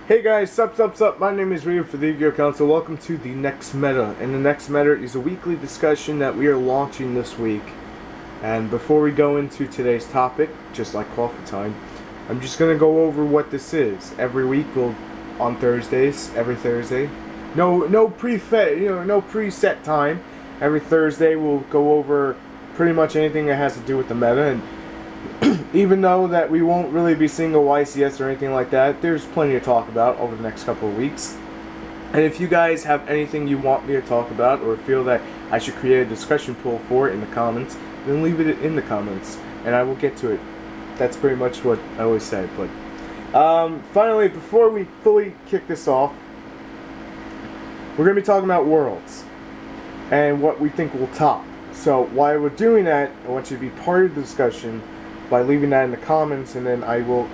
Hey guys, sup, my name is Ryu for the Yu-Gi-Oh! Council. Welcome to the Next Meta. And the Next Meta is a weekly discussion that we are launching this week. And before we go into today's topic, just like coffee time, I'm just going to go over what this is. Every week, on Thursdays, every Thursday. No preset time. Every Thursday we'll go over pretty much anything that has to do with the meta. And even though that we won't really be seeing a YCS or anything like that, there's plenty to talk about over the next couple of weeks. And if you guys have anything you want me to talk about or feel that I should create a discussion pool for it in the comments, then leave it in the comments and I will get to it. That's pretty much what I always say. But finally, before we fully kick this off, we're going to be talking about Worlds and what we think will top. So while we're doing that, I want you to be part of the discussion by leaving that in the comments, and then I will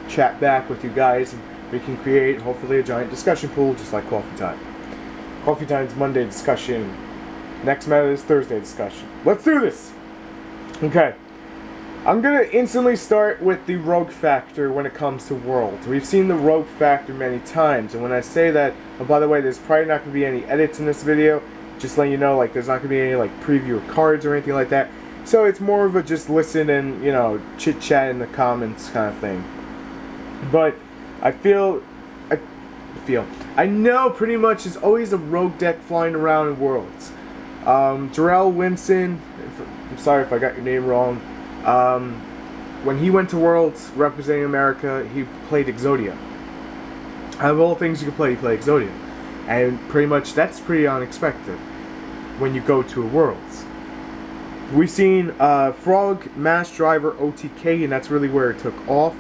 chat back with you guys and we can create hopefully a giant discussion pool just like Coffee Time. Coffee Time's Monday discussion. Next Meta is Thursday discussion. Let's do this! Okay. I'm gonna instantly start with the rogue factor when it comes to Worlds. We've seen the rogue factor many times, and when I say that, oh, by the way, there's probably not gonna be any edits in this video, just letting you know, like, there's not gonna be any like preview or cards or anything like that. So it's more of a just listen and, you know, chit chat in the comments kind of thing. But I know pretty much there's always a rogue deck flying around in Worlds. Jarrell Winston, I'm sorry if I got your name wrong. When he went to Worlds representing America, he played Exodia. Out of all things you can play, he played Exodia. And pretty much that's pretty unexpected when you go to a Worlds. We've seen Frog, Mass Driver, OTK, and that's really where it took off.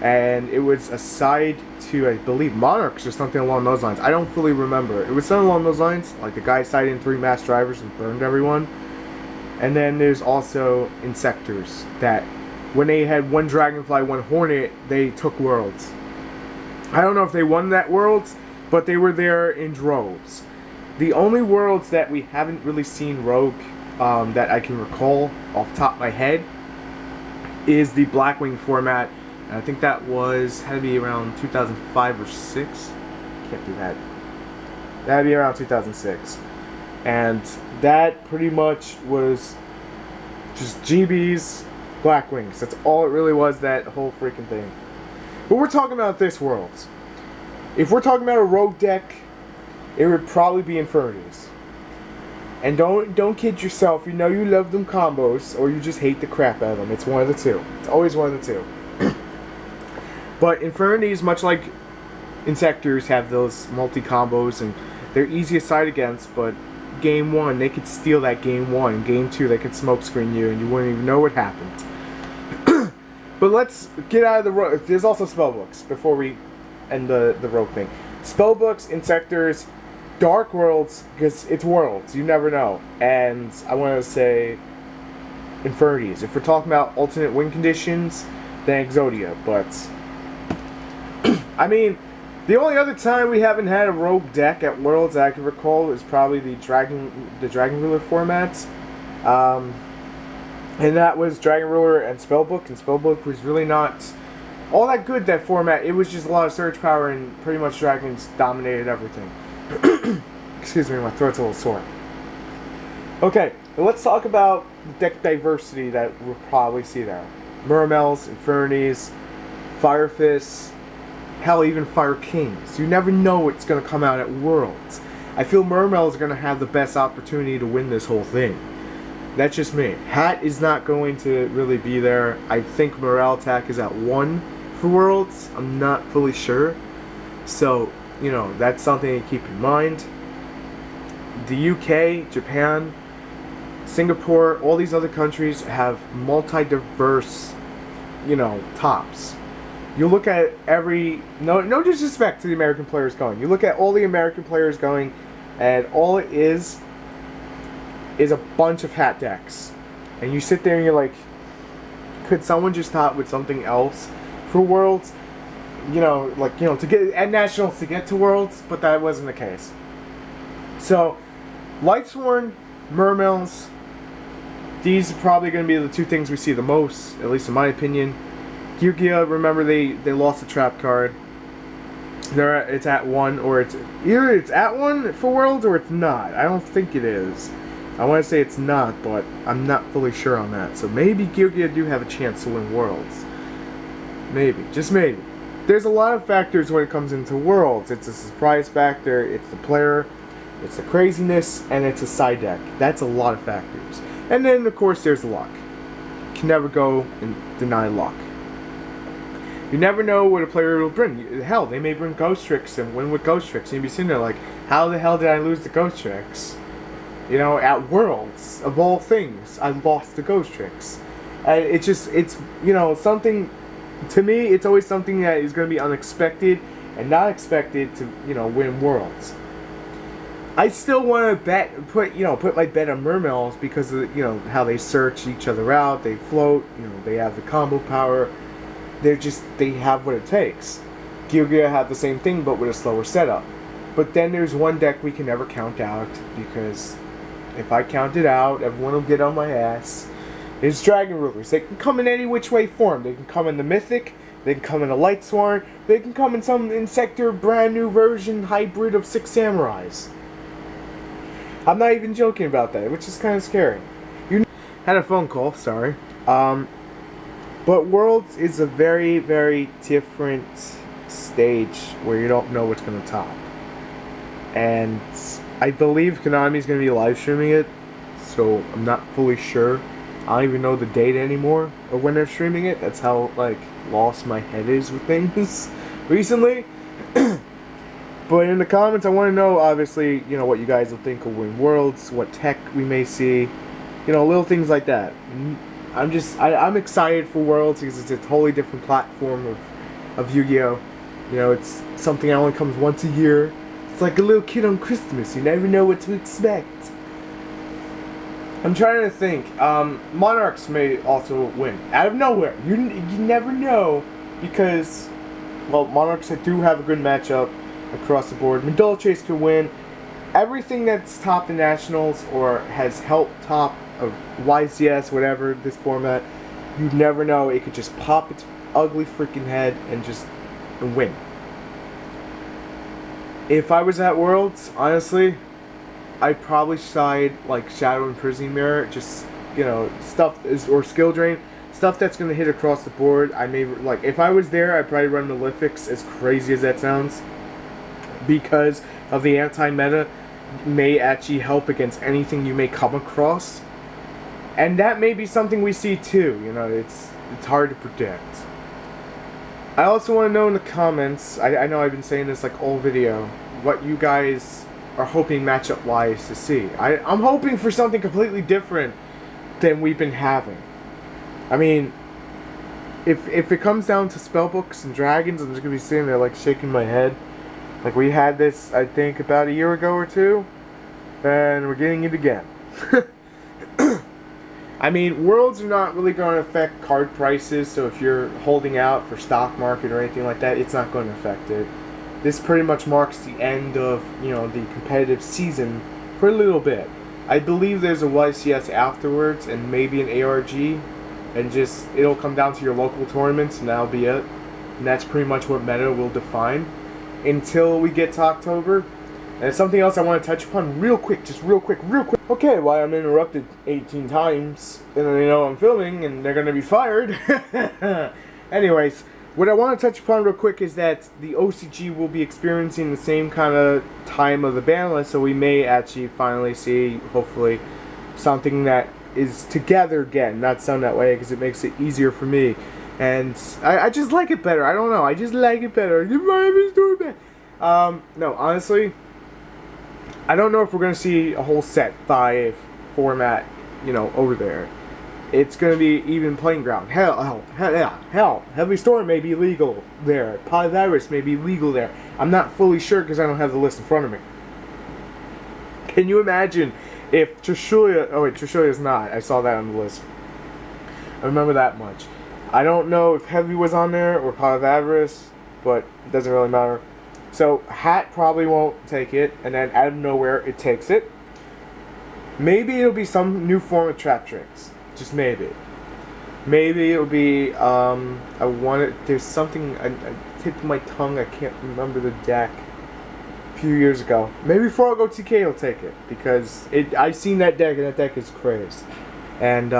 And it was a side to, I believe, Monarchs or something along those lines. I don't fully remember. It was something along those lines. Like the guy sided in 3 Mass Drivers and burned everyone. And then there's also Insectors that when they had 1 Dragonfly, 1 Hornet, they took Worlds. I don't know if they won that Worlds, but they were there in droves. The only Worlds that we haven't really seen Rogue that I can recall off the top of my head is the Blackwing format. And I think that had to be around 2005 or 6. Can't do that. That'd be around 2006. And that pretty much was just GBs, Blackwings. That's all it really was, that whole freaking thing. But we're talking about this Worlds. If we're talking about a rogue deck, it would probably be Infinities. And don't kid yourself. You know you love them combos, or you just hate the crap out of them. It's one of the two. It's always one of the two. But Infinities, much like Insectors, have those multi-combos, and they're easy to side against, but Game 1, they could steal that Game 1. Game 2, they could smokescreen you, and you wouldn't even know what happened. But let's get out of the rogue. There's also spellbooks before we end the rogue thing. Spellbooks, Insectors, Dark Worlds, because it's Worlds, you never know. And I want to say Infinities. If we're talking about alternate win conditions, then Exodia. But I mean, the only other time we haven't had a rogue deck at Worlds that I can recall is probably the Dragon Ruler formats. And that was Dragon Ruler and Spellbook, and Spellbook was really not all that good, that format. It was just a lot of surge power, and pretty much Dragons dominated everything. Excuse me, my throat's a little sore. Okay, let's talk about the deck diversity that we'll probably see there. Muramels, Infinities, Fire Fists, hell, even Fire Kings. You never know what's going to come out at Worlds. I feel Muramel is going to have the best opportunity to win this whole thing. That's just me. Hat is not going to really be there. I think Morale Attack is at 1 for Worlds. I'm not fully sure. So, you know, that's something to keep in mind. The UK, Japan, Singapore, all these other countries have multi-diverse, you know, tops. You look at no disrespect to the American players going. You look at all the American players going, and all it is a bunch of hat decks. And you sit there and you're like, could someone just top with something else for Worlds? You know, like, you know, to get at Nationals to get to Worlds, but that wasn't the case. So, Lightsworn, Mermels, these are probably going to be the 2 things we see the most, at least in my opinion. Yu-Gi-Oh! Remember they lost the trap card. It's at 1, or it's either it's at 1 for Worlds or it's not. I don't think it is. I want to say it's not, but I'm not fully sure on that. So maybe Gyugia do have a chance to win Worlds. Maybe, just maybe. There's a lot of factors when it comes into Worlds. It's a surprise factor, it's the player, it's the craziness, and it's a side deck. That's a lot of factors. And then, of course, there's luck. You can never go and deny luck. You never know what a player will bring. Hell, they may bring Ghost Tricks and win with Ghost Tricks. And you'd be sitting there like, how the hell did I lose the Ghost Tricks? You know, at Worlds, of all things, I lost the Ghost Tricks. And it's, you know, something, to me, it's always something that is going to be unexpected and not expected to, you know, win Worlds. I still want to put my bet on Mermails because of, you know, how they search each other out, they float, you know, they have the combo power. They have what it takes. Gyugia have the same thing, but with a slower setup. But then there's one deck we can never count out, because if I count it out, everyone will get on my ass. It's Dragon Rulers. They can come in any which way form. They can come in the Mythic, they can come in a Light Sworn, they can come in some Insector brand new version hybrid of 6 Samurais. I'm not even joking about that, which is kind of scary. You had a phone call, sorry. But Worlds is a very, very different stage where you don't know what's going to top. And I believe Konami's going to be live streaming it, so I'm not fully sure. I don't even know the date anymore of when they're streaming it. That's how, like, lost my head is with things recently. But in the comments, I want to know, obviously, you know, what you guys will think will win Worlds, what tech we may see, you know, little things like that. I'm excited for Worlds because it's a totally different platform of Yu-Gi-Oh! You know, it's something that only comes once a year. It's like a little kid on Christmas. You never know what to expect. I'm trying to think. Monarchs may also win. Out of nowhere. You never know because, well, Monarchs do have a good matchup across the board. Medulla Chase can win. Everything that's topped the Nationals or has helped top of YCS, whatever, this format, you never know. It could just pop its ugly freaking head and just win. If I was at Worlds, honestly, I'd probably side like Shadow and Prison Mirror, just, you know, or Skill Drain, stuff that's going to hit across the board. I may, like, if I was there, I'd probably run Malefics, as crazy as that sounds, because of the anti-meta may actually help against anything you may come across. And that may be something we see too, you know, it's hard to predict. I also want to know in the comments, I know I've been saying this like all video, what you guys are hoping matchup wise to see. I'm hoping for something completely different than we've been having. I mean, if it comes down to spellbooks and dragons, I'm just going to be sitting there like shaking my head. Like we had this, I think, about a year ago or two, and we're getting it again. I mean, Worlds are not really going to affect card prices, so if you're holding out for stock market or anything like that, it's not going to affect it. This pretty much marks the end of, you know, the competitive season for a little bit. I believe there's a YCS afterwards and maybe an ARG, and just, it'll come down to your local tournaments and that'll be it. And that's pretty much what meta will define until we get to October. And something else I want to touch upon real quick, just real quick. Okay, well, I'm interrupted 18 times, and you know I'm filming, and they're going to be fired. Anyways, what I want to touch upon real quick is that the OCG will be experiencing the same kind of time of the ban list, so we may actually finally see, hopefully, something that is together again, not sound that way, because it makes it easier for me. And I just like it better. I don't know. I just like it better. No, honestly, I don't know if we're going to see a whole set 5 format, you know, over there. It's going to be even playing ground. Hell. Heavy Storm may be legal there. Polyvirus may be legal there. I'm not fully sure because I don't have the list in front of me. Can you imagine if Trishulia... Oh, wait, Trishulia's not. I saw that on the list. I remember that much. I don't know if Heavy was on there or Polyvirus, but it doesn't really matter. So, Hat probably won't take it, and then out of nowhere, it takes it. Maybe it'll be some new form of Trap Tricks. Just maybe. Maybe it'll be, there's something, tip of my tongue. I can't remember the deck. A few years ago. Maybe before I go TK, I'll take it. Because I've seen that deck, and that deck is crazy. And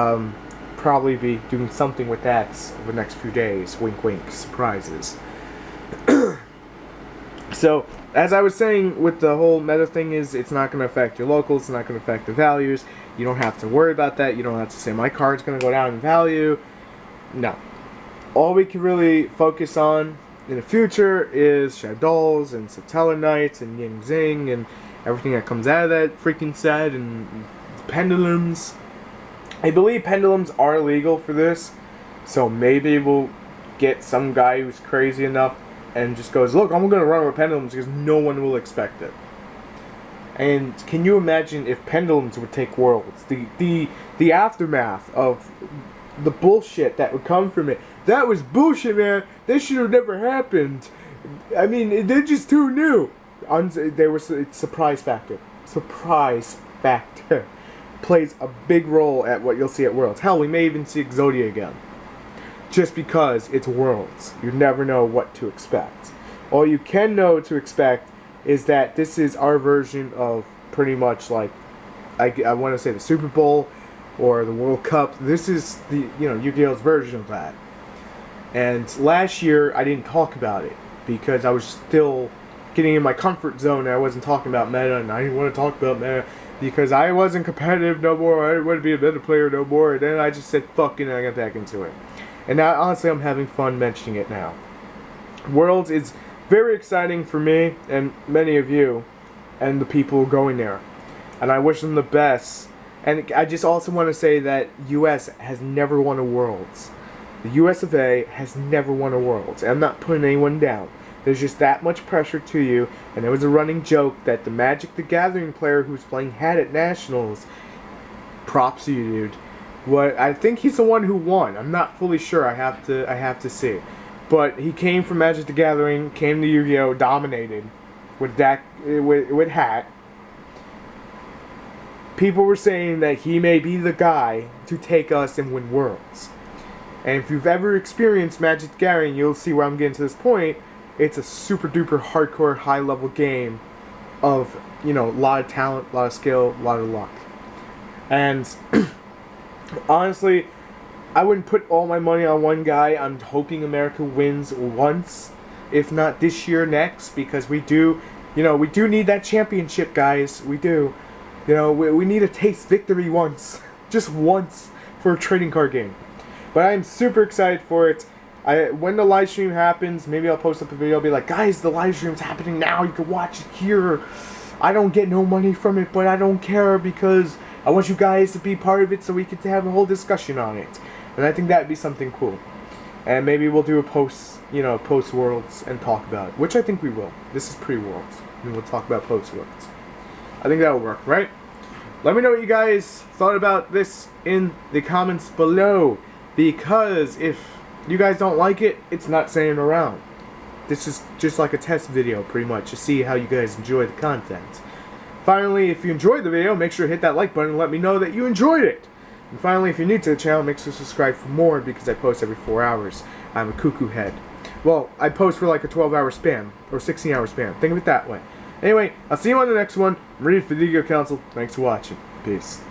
probably be doing something with that over the next few days. Wink, wink. Surprises. So, as I was saying with the whole meta thing is, it's not going to affect your locals, it's not going to affect the values. You don't have to worry about that. You don't have to say, my card's going to go down in value. No. All we can really focus on in the future is Shaddolls and Satella Knights and Ying Zing and everything that comes out of that freaking set and pendulums. I believe pendulums are legal for this, so maybe we'll get some guy who's crazy enough and just goes, look, I'm going to run with pendulums because no one will expect it. And can you imagine if pendulums would take worlds? The aftermath of the bullshit that would come from it. That was bullshit, man. This should have never happened. I mean, they're just too new. Surprise factor. Surprise factor plays a big role at what you'll see at Worlds. Hell, we may even see Exodia again. Just because it's Worlds. You never know what to expect. All you can know to expect is that this is our version of pretty much like, I want to say the Super Bowl or the World Cup. This is the, Yu-Gi-Oh's version of that. And last year, I didn't talk about it because I was still getting in my comfort zone and I wasn't talking about meta, and I didn't want to talk about meta because I wasn't competitive no more. I didn't want to be a meta player no more. And then I just said, fuck it, and I got back into it. And now, honestly, I'm having fun mentioning it now. Worlds is very exciting for me and many of you and the people going there. And I wish them the best. And I just also want to say that US has never won a Worlds. The US of A has never won a Worlds. And I'm not putting anyone down. There's just that much pressure to you. And there was a running joke that the Magic the Gathering player who was playing Hat at Nationals, props to you, dude. I think he's the one who won. I'm not fully sure. I have to see. But he came from Magic the Gathering, came to Yu-Gi-Oh, dominated with Hat. People were saying that he may be the guy to take us and win Worlds. And if you've ever experienced Magic the Gathering, you'll see where I'm getting to this point. It's a super duper hardcore high level game of, a lot of talent, a lot of skill, a lot of luck. And honestly, I wouldn't put all my money on one guy. I'm hoping America wins once, if not this year, next, because we do need that championship, guys. We do. We need to taste victory once. Just once for a trading card game. But I'm super excited for it. When the live stream happens, maybe I'll post up a video. I'll be like, guys, the live stream's happening now. You can watch it here. I don't get no money from it, but I don't care because I want you guys to be part of it so we can have a whole discussion on it. And I think that'd be something cool. And maybe we'll do a post Worlds and talk about it, which I think we will. This is pre-Worlds, and we'll talk about post Worlds. I think that'll work, right? Let me know what you guys thought about this in the comments below, because if you guys don't like it, it's not staying around. This is just like a test video, pretty much, to see how you guys enjoy the content. Finally, if you enjoyed the video, make sure to hit that like button and let me know that you enjoyed it. And finally, if you're new to the channel, make sure to subscribe for more, because I post every 4 hours. I'm a cuckoo head. Well, I post for like a 12-hour span, or 16-hour span. Think of it that way. Anyway, I'll see you on the next one. I'm ready for the Yu-Gi-Oh! Council. Thanks for watching. Peace.